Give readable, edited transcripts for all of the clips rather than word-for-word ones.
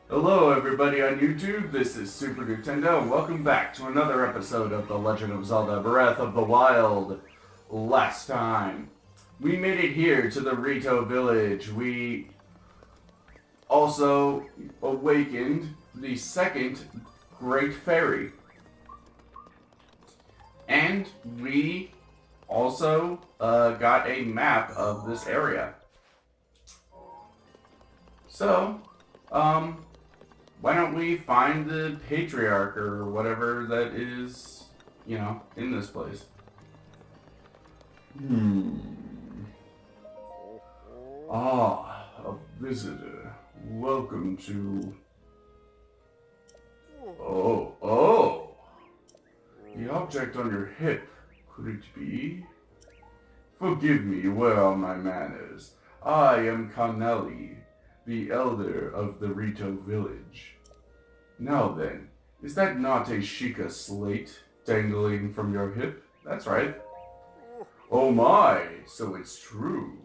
Hello everybody on YouTube, this is Super Nintendo, and welcome back to another episode of The Legend of Zelda Breath of the Wild. Last time, we made it here to the Rito Village. We also awakened the second Great Fairy. And we also got a map of this area. So, why don't we find the patriarch or whatever that is, in this place? Ah, a visitor. Welcome to... Oh. The object on your hip. Could it be? Forgive me, where are my manners? I am Carnelli, the elder of the Rito Village. Now then, is that not a sheikah slate dangling from your hip? That's right. Oh my, so it's true.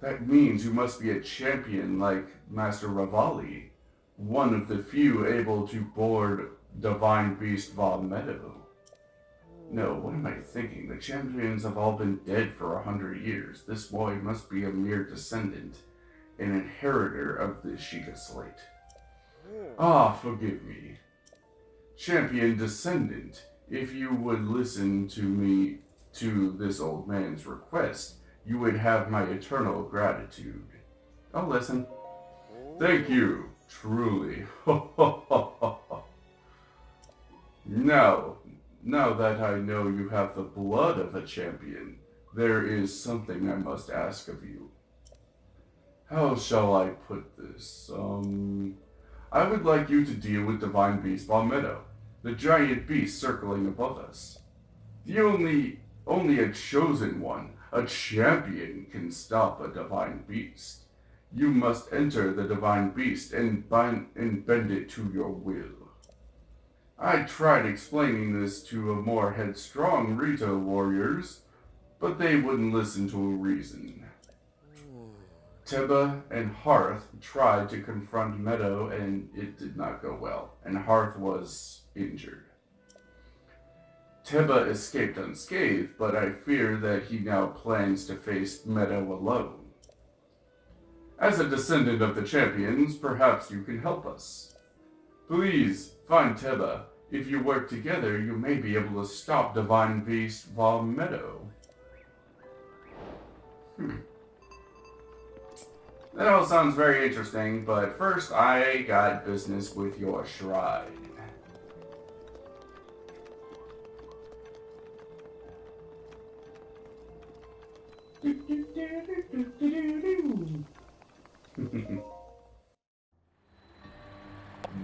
That means you must be a champion like Master Rivali, one of the few able to board Divine Beast Meadow. No, what am I thinking? The champions have all been dead for 100 years. This boy must be a mere descendant, an inheritor of the sheikah slate. Ah, forgive me. Champion descendant, if you would listen to this old man's request, you would have my eternal gratitude. I'll listen. Thank you, truly. Now that I know you have the blood of a champion, there is something I must ask of you. How shall I put this? I would like you to deal with Divine Beast Meadow, the giant beast circling above us. The only a chosen one, a champion, can stop a divine beast. You must enter the divine beast and bend it to your will. I tried explaining this to a more headstrong Rito warriors, but they wouldn't listen to a reason. Teba and Hearth tried to confront Meadow, and it did not go well, and Hearth was injured. Teba escaped unscathed, but I fear that he now plans to face Meadow alone. As a descendant of the champions, perhaps you can help us. Please, find Teba. If you work together, you may be able to stop Divine Beast Meadow. That all sounds very interesting, but first I got business with your shrine.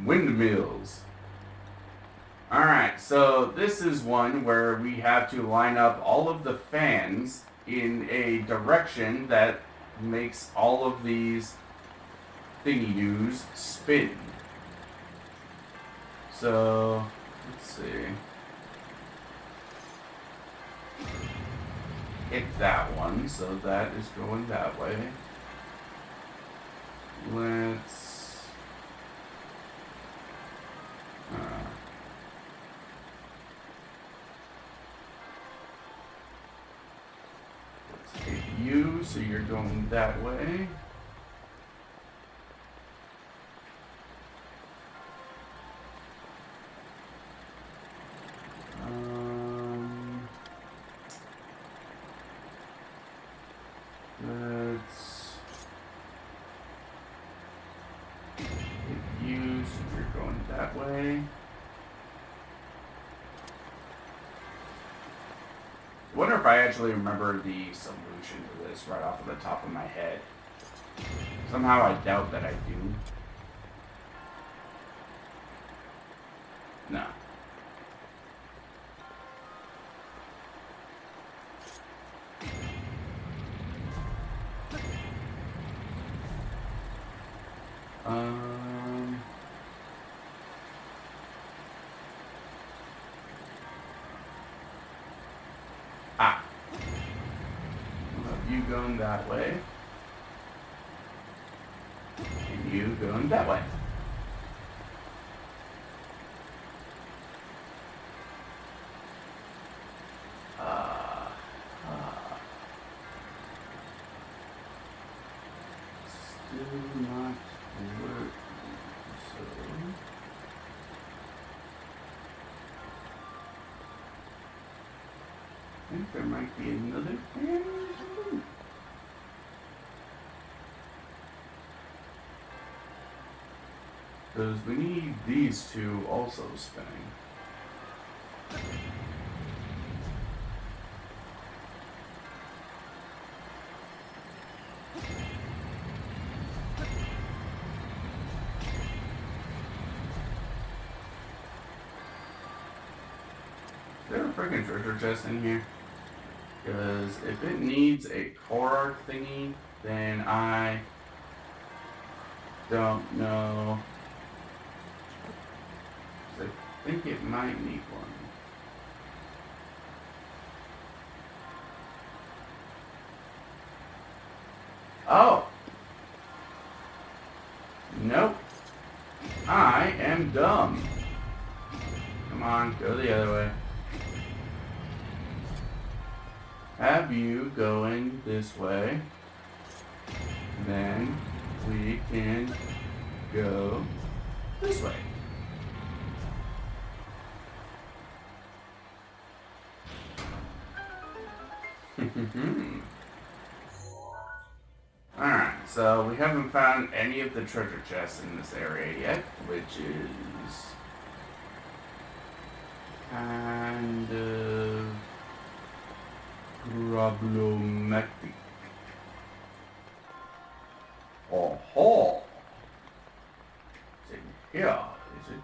Windmills. Alright, so this is one where we have to line up all of the fans in a direction that makes all of these thingy-doos spin. So, let's see. Hit that one, so that is going that way. Let's hit you, so you're going that way. Let's hit you, so you're going that way. I wonder if I actually remember the solution to this right off of the top of my head. Somehow I doubt that I do. No. Ah. You going that way. And you going that way. not working. So I think there might be another fan. Because we need these two also spinning. Is there a freaking treasure chest in here? Because if it needs a core arc thingy, then I don't know. I think it might need one. Oh! Nope. I am dumb. Come on, go the other way. Have you going this way. Then we can go this way. Alright, so we haven't found any of the treasure chests in this area yet, which is kind of problematic. Oh, it's in here, is it?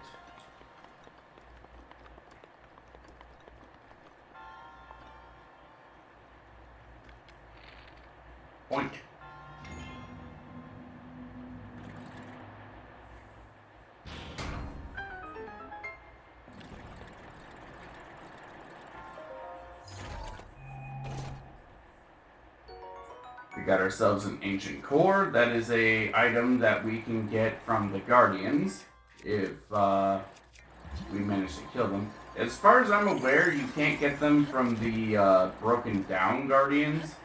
Point. We got ourselves an ancient core. That is a item that we can get from the Guardians if we manage to kill them. As far as I'm aware, you can't get them from the broken down Guardians.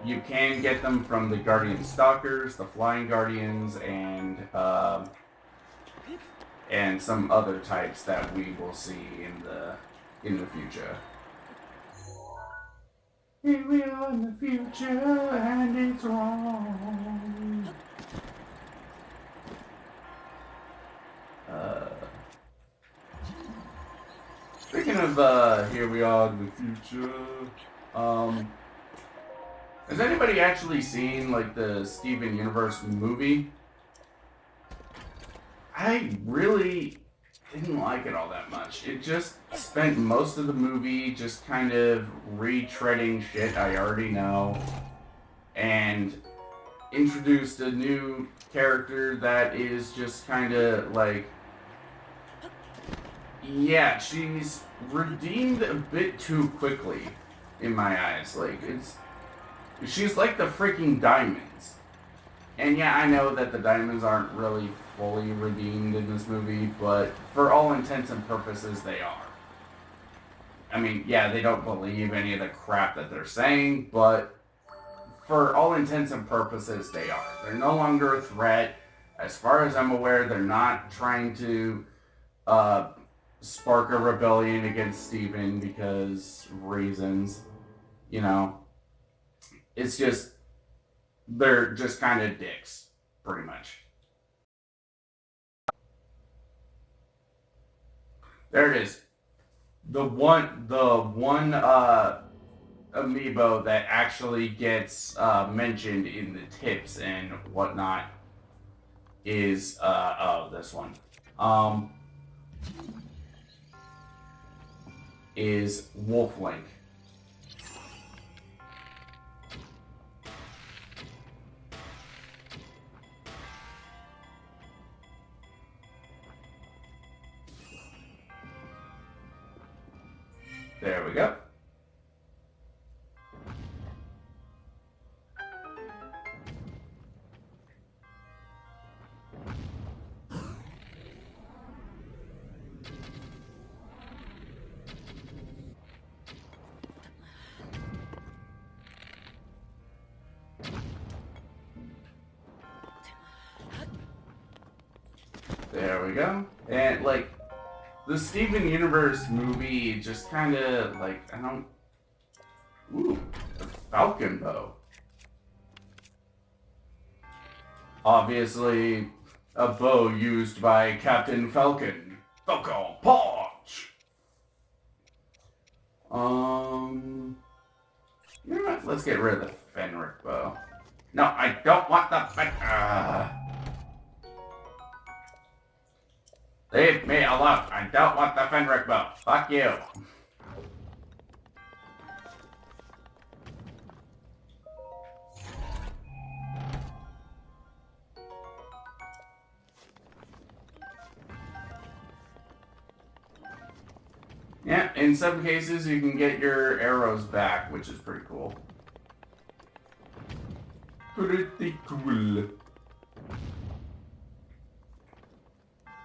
You can get them from the Guardian Stalkers, the Flying Guardians, and some other types that we will see in the future. Here we are in the future, and it's wrong. Speaking of here we are in the future, has anybody actually seen like the Steven Universe movie? I really didn't like it all that much. It just spent most of the movie just kind of retreading shit I already know and introduced a new character that is just kind of like, yeah, she's redeemed a bit too quickly in my eyes. Like, she's like the freaking diamonds. And yeah, I know that the diamonds aren't really fully redeemed in this movie, but for all intents and purposes, they are. I mean, yeah, they don't believe any of the crap that they're saying, but for all intents and purposes, they are. They're no longer a threat. As far as I'm aware, they're not trying to spark a rebellion against Steven because reasons, you know. It's just, they're just kind of dicks, pretty much. There it is. The one amiibo that actually gets mentioned in the tips and whatnot is this one. Is Wolf Link. There we go. There we go. And, like, the Steven Universe movie just kind of, like, I don't... Ooh, the Falcon Bow. Obviously, a bow used by Captain Falcon. Falcon Punch! You know what? Let's get rid of the Fenric bow. No, I don't want the Leave me alone. I don't want the Fenric bow. Fuck you. Yeah, in some cases you can get your arrows back, which is pretty cool. Pretty cool.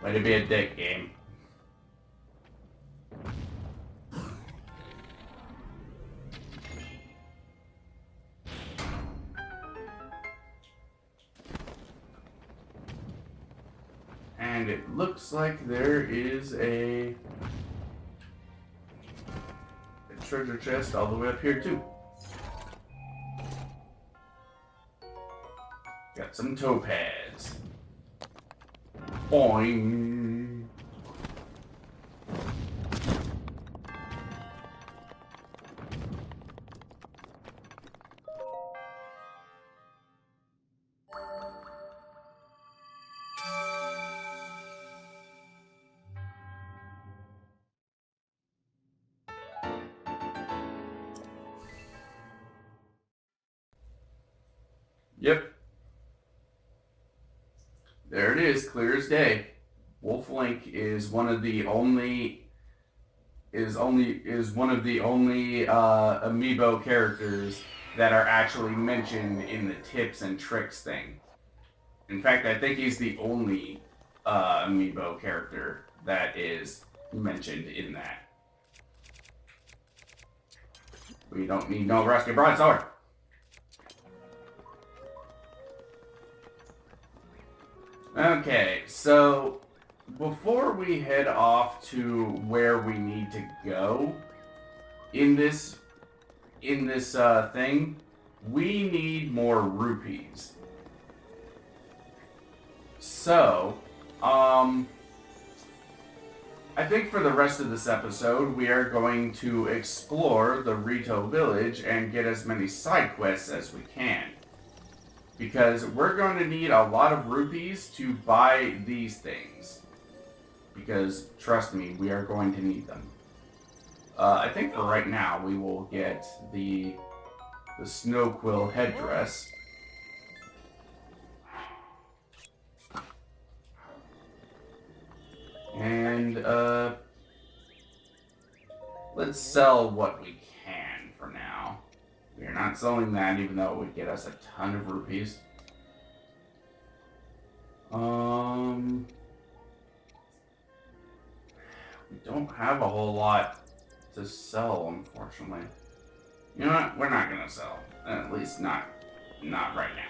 Way to be a dick, game. And it looks like there is a treasure chest all the way up here too. Got some topaz. Boing. Yep. There it is, clear as day. Wolf Link is one of the only amiibo characters that are actually mentioned in the tips and tricks thing. In fact, I think he's the only amiibo character that is mentioned in that. We don't need no rusty broadsword. Okay, so before we head off to where we need to go in this thing, we need more rupees. So, I think for the rest of this episode, we are going to explore the Rito Village and get as many side quests as we can. Because we're going to need a lot of rupees to buy these things. Because, trust me, we are going to need them. I think for right now, we will get the snow quill headdress. And, let's sell what we can for now. We're not selling that, even though it would get us a ton of rupees. We don't have a whole lot to sell, unfortunately. You know what? We're not gonna sell. At least not right now.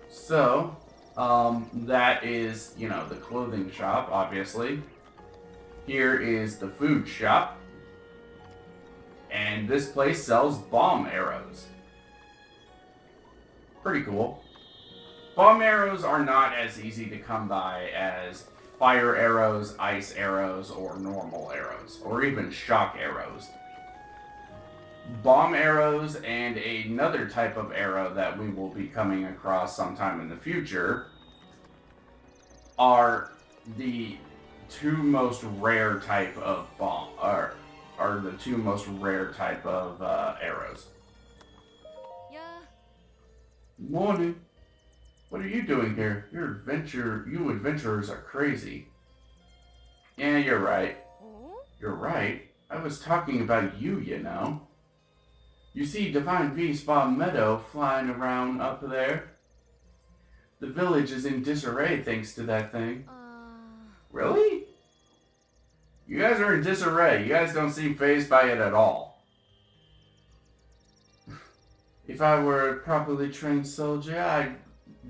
So, that is, you know, the clothing shop, obviously. Here is the food shop. And this place sells bomb arrows. Pretty cool. Bomb arrows are not as easy to come by as fire arrows, ice arrows, or normal arrows, or even shock arrows. Bomb arrows and another type of arrow that we will be coming across sometime in the future are the two most rare type of are the two most rare type of arrows. Yeah. Morning. What are you doing here? You adventurers are crazy. Yeah, you're right. You're right. I was talking about you, you know. You see Divine V-Spa Meadow flying around up there? The village is in disarray thanks to that thing. Really? You guys are in disarray. You guys don't seem fazed by it at all. If I were a properly trained soldier, I'd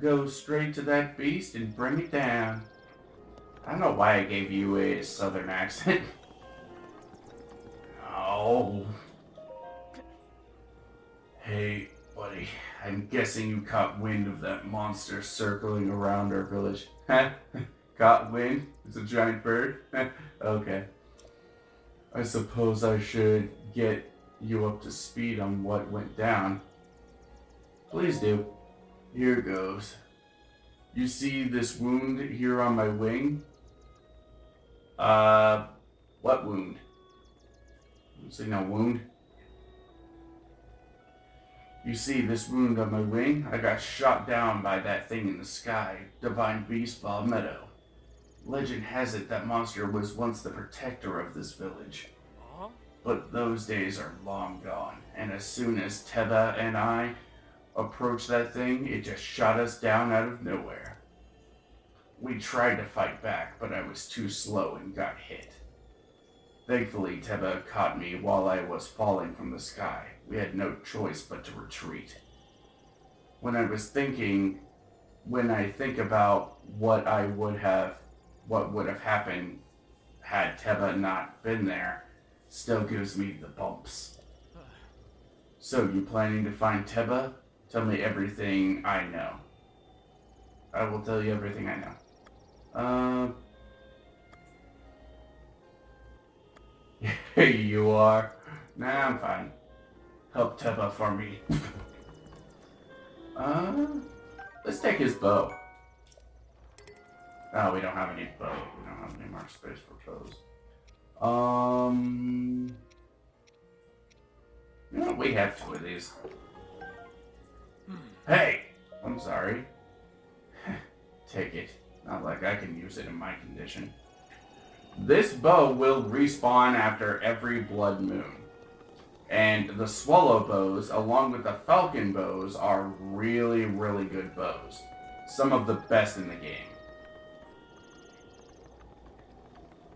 go straight to that beast and bring it down. I don't know why I gave you a southern accent. Oh. Hey, buddy. I'm guessing you caught wind of that monster circling around our village. Huh? Caught wind? It's a giant bird? Okay. I suppose I should get you up to speed on what went down. Please do. Here goes. You see this wound here on my wing? What wound? You see no wound? You see this wound on my wing? I got shot down by that thing in the sky, Divine Beast Fall Meadow. Legend has it that monster was once the protector of this village. But those days are long gone, and as soon as Teba and I approached that thing, it just shot us down out of nowhere. We tried to fight back, but I was too slow and got hit. Thankfully, Teba caught me while I was falling from the sky. We had no choice but to retreat. When I think about what would have happened had Teba not been there, still gives me the bumps. So, you planning to find Teba? Tell me everything I know. I will tell you everything I know. Here you are. Nah, I'm fine. Help Teba for me. Let's take his bow. Oh, we don't have any bow. We don't have any more space for bows. You know, we have two of these. Hey! I'm sorry. Take it. Not like I can use it in my condition. This bow will respawn after every blood moon. And the swallow bows, along with the falcon bows, are really, really good bows. Some of the best in the game.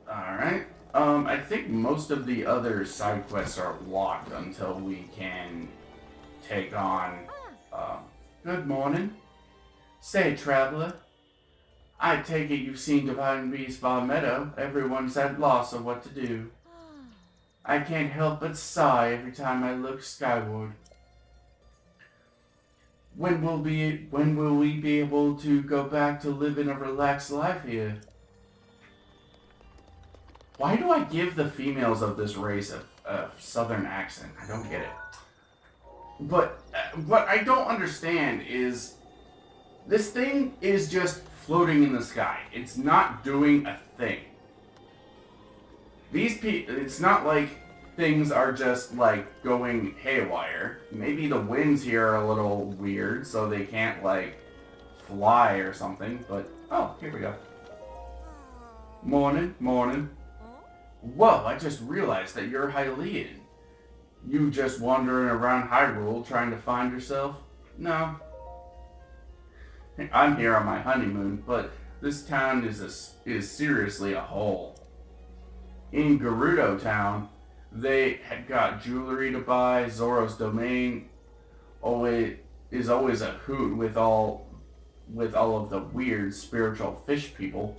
Alright. I think most of the other side quests are locked until we can take on... Good morning. Say, traveler. I take it you've seen Divine Beast Bar Meadow. Everyone's at loss of what to do. I can't help but sigh every time I look skyward. When will we be able to go back to living a relaxed life here? Why do I give the females of this race a southern accent? I don't get it. But what I don't understand is this thing is just floating in the sky. It's not doing a thing. It's not like things are just like going haywire. Maybe the winds here are a little weird, so they can't like fly or something. But oh, here we go. Morning, morning. Whoa! I just realized that you're Hylian. You just wandering around Hyrule trying to find yourself? No. I'm here on my honeymoon, but this town is seriously a hole. In Gerudo Town, they had got jewelry to buy. Zoro's domain is always a hoot with all of the weird spiritual fish people.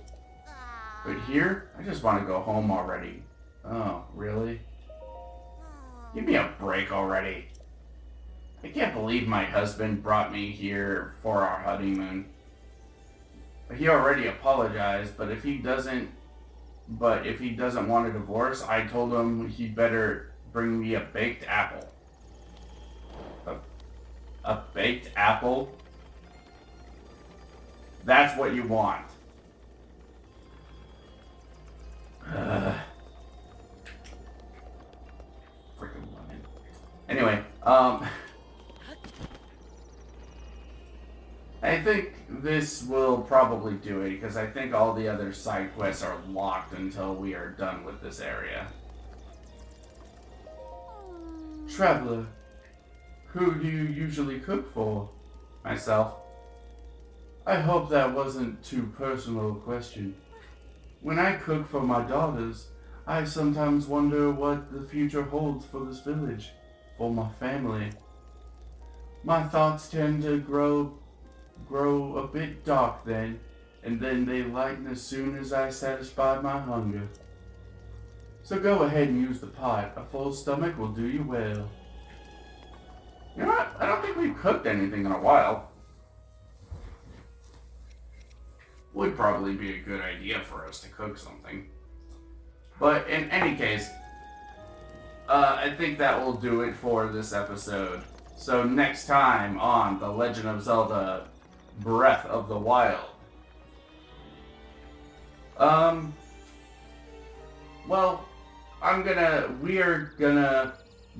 But here, I just want to go home already. Oh, really? Give me a break already. I can't believe my husband brought me here for our honeymoon. He already apologized, but if he doesn't want a divorce, I told him he better bring me a baked apple. A baked apple? That's what you want. Freaking woman. Anyway, I think this will probably do it, because I think all the other side quests are locked until we are done with this area. Traveler, who do you usually cook for? Myself. I hope that wasn't too personal a question. When I cook for my daughters, I sometimes wonder what the future holds for this village, for my family. My thoughts tend to grow grow a bit dark then, and then they lighten as soon as I satisfy my hunger. So go ahead and use the pot. A full stomach will do you well. You know what? I don't think we've cooked anything in a while. Would probably be a good idea for us to cook something. But in any case, I think that will do it for this episode. So next time on The Legend of Zelda Breath of the Wild. Well, we're gonna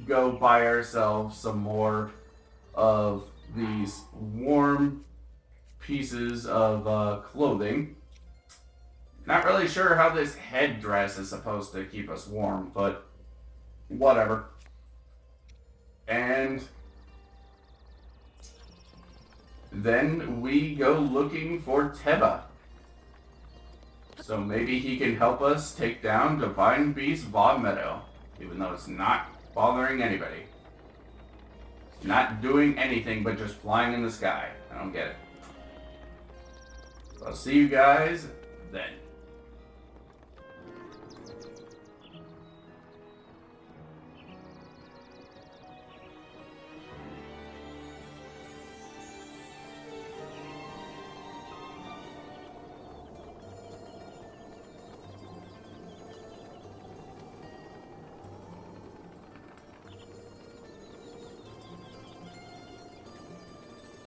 go buy ourselves some more of these warm pieces of clothing. Not really sure how this headdress is supposed to keep us warm, but whatever. And then we go looking for Teba. So maybe he can help us take down Divine Beast Vaughn Meadow, even though it's not bothering anybody. It's not doing anything but just flying in the sky. I don't get it. I'll see you guys then.